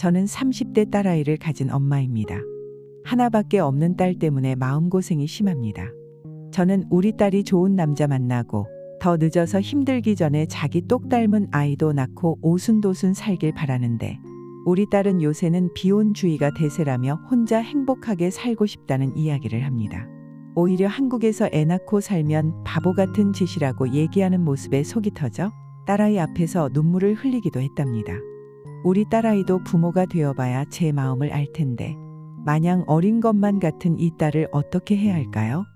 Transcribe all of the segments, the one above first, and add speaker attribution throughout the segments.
Speaker 1: 저는 30대 딸아이를 가진 엄마입니다. 하나밖에 없는 딸 때문에 마음고생이 심합니다. 저는 우리 딸이 좋은 남자 만나고 더 늦어서 힘들기 전에 자기 똑 닮은 아이도 낳고 오순도순 살길 바라는데 우리 딸은 요새는 비혼주의가 대세라며 혼자 행복하게 살고 싶다는 이야기를 합니다. 오히려 한국에서 애 낳고 살면 바보 같은 짓이라고 얘기하는 모습에 속이 터져 딸아이 앞에서 눈물을 흘리기도 했답니다. 우리 딸아이도 부모가 되어봐야 제 마음을 알 텐데 마냥 어린 것만 같은 이 딸을 어떻게 해야 할까요?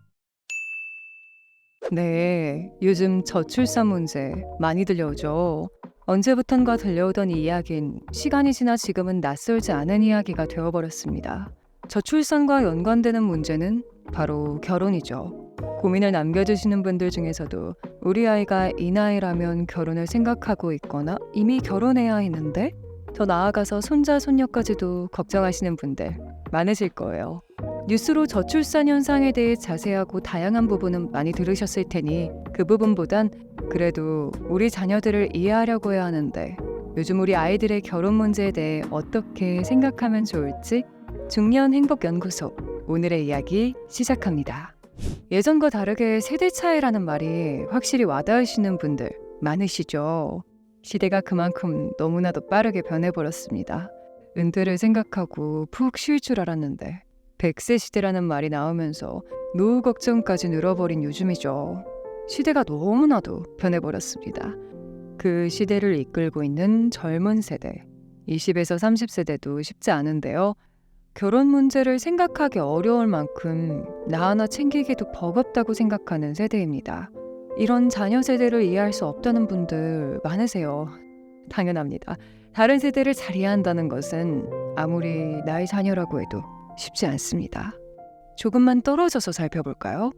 Speaker 2: 네, 요즘 저출산 문제 많이 들려오죠. 언제부턴가 들려오던 이 이야기는 시간이 지나 지금은 낯설지 않은 이야기가 되어버렸습니다. 저출산과 연관되는 문제는 바로 결혼이죠. 고민을 남겨주시는 분들 중에서도 우리 아이가 이 나이라면 결혼을 생각하고 있거나 이미 결혼해야 했는데 더 나아가서 손자, 손녀까지도 걱정하시는 분들 많으실 거예요. 뉴스로 저출산 현상에 대해 자세하고 다양한 부분은 많이 들으셨을 테니 그 부분보단 그래도 우리 자녀들을 이해하려고 해야 하는데 요즘 우리 아이들의 결혼 문제에 대해 어떻게 생각하면 좋을지 중년 행복연구소 오늘의 이야기 시작합니다. 예전과 다르게 세대 차이라는 말이 확실히 와닿으시는 분들 많으시죠. 시대가 그만큼 너무나도 빠르게 변해버렸습니다. 은퇴를 생각하고 푹 쉴 줄 알았는데 100세 시대라는 말이 나오면서 노후 걱정까지 늘어버린 요즘이죠. 시대가 너무나도 변해버렸습니다. 그 시대를 이끌고 있는 젊은 세대, 20에서 30세대도 쉽지 않은데요. 결혼 문제를 생각하기 어려울 만큼 나 하나 챙기기도 버겁다고 생각하는 세대입니다. 이런 자녀 세대를 이해할 수 없다는 분들 많으세요. 당연합니다. 다른 세대를 잘 이해한다는 것은 아무리 나의 자녀라고 해도 쉽지 않습니다. 조금만 떨어져서 살펴볼까요?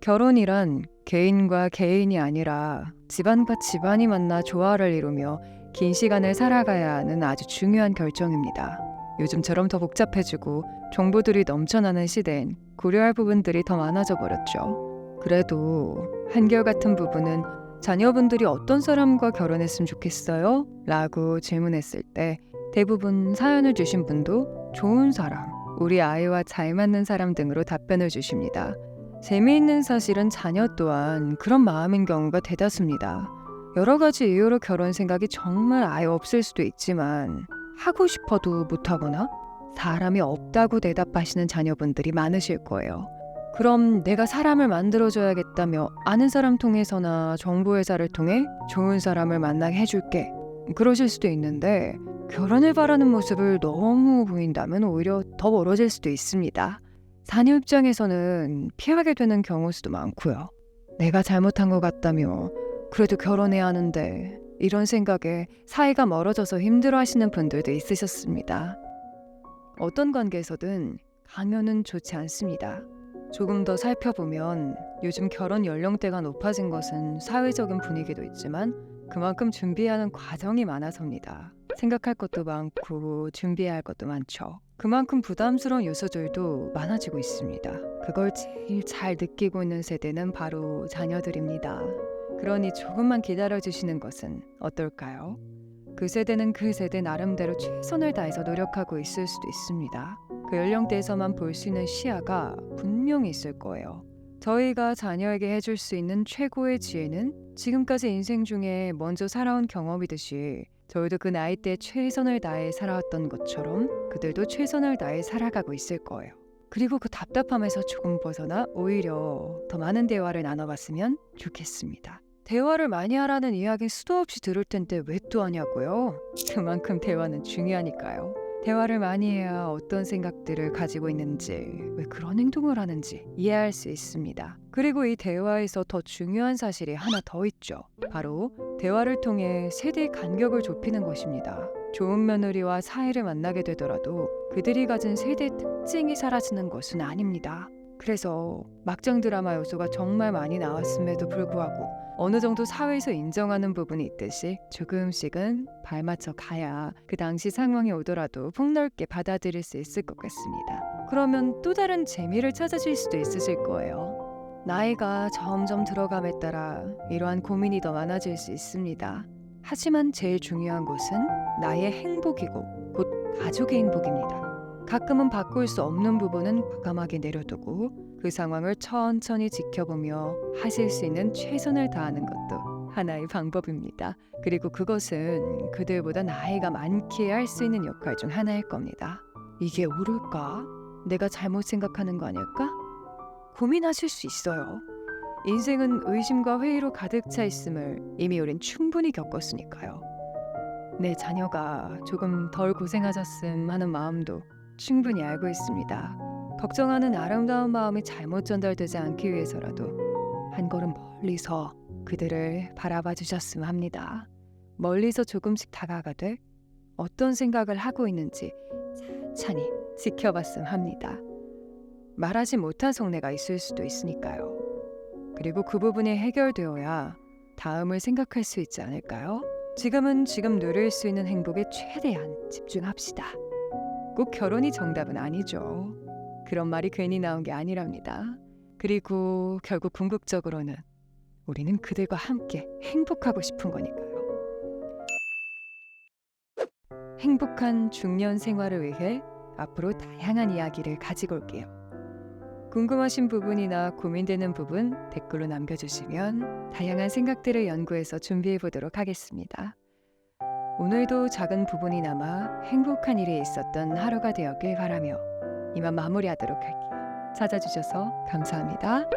Speaker 2: 결혼이란 개인과 개인이 아니라 집안과 집안이 만나 조화를 이루며 긴 시간을 살아가야 하는 아주 중요한 결정입니다. 요즘처럼 더 복잡해지고 정보들이 넘쳐나는 시대엔 고려할 부분들이 더 많아져 버렸죠. 그래도 한결같은 부분은 자녀분들이 어떤 사람과 결혼했으면 좋겠어요? 라고 질문했을 때 대부분 사연을 주신 분도 좋은 사람, 우리 아이와 잘 맞는 사람 등으로 답변을 주십니다. 재미있는 사실은 자녀 또한 그런 마음인 경우가 대다수입니다. 여러 가지 이유로 결혼 생각이 정말 아예 없을 수도 있지만 하고 싶어도 못하거나 사람이 없다고 대답하시는 자녀분들이 많으실 거예요. 그럼 내가 사람을 만들어줘야겠다며 아는 사람 통해서나 정보회사를 통해 좋은 사람을 만나게 해줄게. 그러실 수도 있는데 결혼을 바라는 모습을 너무 보인다면 오히려 더 멀어질 수도 있습니다. 자녀 입장에서는 피하게 되는 경우 수도 많고요. 내가 잘못한 것 같다며 그래도 결혼해야 하는데 이런 생각에 사이가 멀어져서 힘들어하시는 분들도 있으셨습니다. 어떤 관계에서든 강요는 좋지 않습니다. 조금 더 살펴보면 요즘 결혼 연령대가 높아진 것은 사회적인 분위기도 있지만 그만큼 준비하는 과정이 많아서입니다. 생각할 것도 많고 준비해야 할 것도 많죠. 그만큼 부담스러운 요소들도 많아지고 있습니다. 그걸 제일 잘 느끼고 있는 세대는 바로 자녀들입니다. 그러니 조금만 기다려주시는 것은 어떨까요? 그 세대는 그 세대 나름대로 최선을 다해서 노력하고 있을 수도 있습니다. 그 연령대에서만 볼 수 있는 시야가 분명히 있을 거예요. 저희가 자녀에게 해줄 수 있는 최고의 지혜는 지금까지 인생 중에 먼저 살아온 경험이듯이 저희도 그 나이 때 최선을 다해 살아왔던 것처럼 그들도 최선을 다해 살아가고 있을 거예요. 그리고 그 답답함에서 조금 벗어나 오히려 더 많은 대화를 나눠봤으면 좋겠습니다. 대화를 많이 하라는 이야기 수도 없이 들을 텐데 왜 또 하냐고요? 그만큼 대화는 중요하니까요. 대화를 많이 해야 어떤 생각들을 가지고 있는지, 왜 그런 행동을 하는지 이해할 수 있습니다. 그리고 이 대화에서 더 중요한 사실이 하나 더 있죠. 바로 대화를 통해 세대의 간격을 좁히는 것입니다. 좋은 며느리와 사이를 만나게 되더라도 그들이 가진 세대의 특징이 사라지는 것은 아닙니다. 그래서 막장 드라마 요소가 정말 많이 나왔음에도 불구하고 어느 정도 사회에서 인정하는 부분이 있듯이 조금씩은 발맞춰 가야 그 당시 상황이 오더라도 폭넓게 받아들일 수 있을 것 같습니다. 그러면 또 다른 재미를 찾으실 수도 있으실 거예요. 나이가 점점 들어감에 따라 이러한 고민이 더 많아질 수 있습니다. 하지만 제일 중요한 것은 나의 행복이고 곧 가족 가족의 행복입니다. 가끔은 바꿀 수 없는 부분은 과감하게 내려두고 그 상황을 천천히 지켜보며 하실 수 있는 최선을 다하는 것도 하나의 방법입니다. 그리고 그것은 그들보다 나이가 많기에 할 수 있는 역할 중 하나일 겁니다. 이게 옳을까? 내가 잘못 생각하는 거 아닐까? 고민하실 수 있어요. 인생은 의심과 회의로 가득 차 있음을 이미 우린 충분히 겪었으니까요. 내 자녀가 조금 덜 고생하셨음 하는 마음도 충분히 알고 있습니다. 걱정하는 아름다운 마음이 잘못 전달되지 않기 위해서라도 한 걸음 멀리서 그들을 바라봐 주셨으면 합니다. 멀리서 조금씩 다가가되 어떤 생각을 하고 있는지 찬찬히 지켜봤으면 합니다. 말하지 못한 속내가 있을 수도 있으니까요. 그리고 그 부분이 해결되어야 다음을 생각할 수 있지 않을까요? 지금은 지금 누릴 수 있는 행복에 최대한 집중합시다. 꼭 결혼이 정답은 아니죠. 그런 말이 괜히 나온 게 아니랍니다. 그리고 결국 궁극적으로는 우리는 그들과 함께 행복하고 싶은 거니까요. 행복한 중년 생활을 위해 앞으로 다양한 이야기를 가지고 올게요. 궁금하신 부분이나 고민되는 부분 댓글로 남겨주시면 다양한 생각들을 연구해서 준비해 보도록 하겠습니다. 오늘도 작은 부분이 남아 행복한 일이 있었던 하루가 되었길 바라며 이만 마무리하도록 할게요. 찾아주셔서 감사합니다.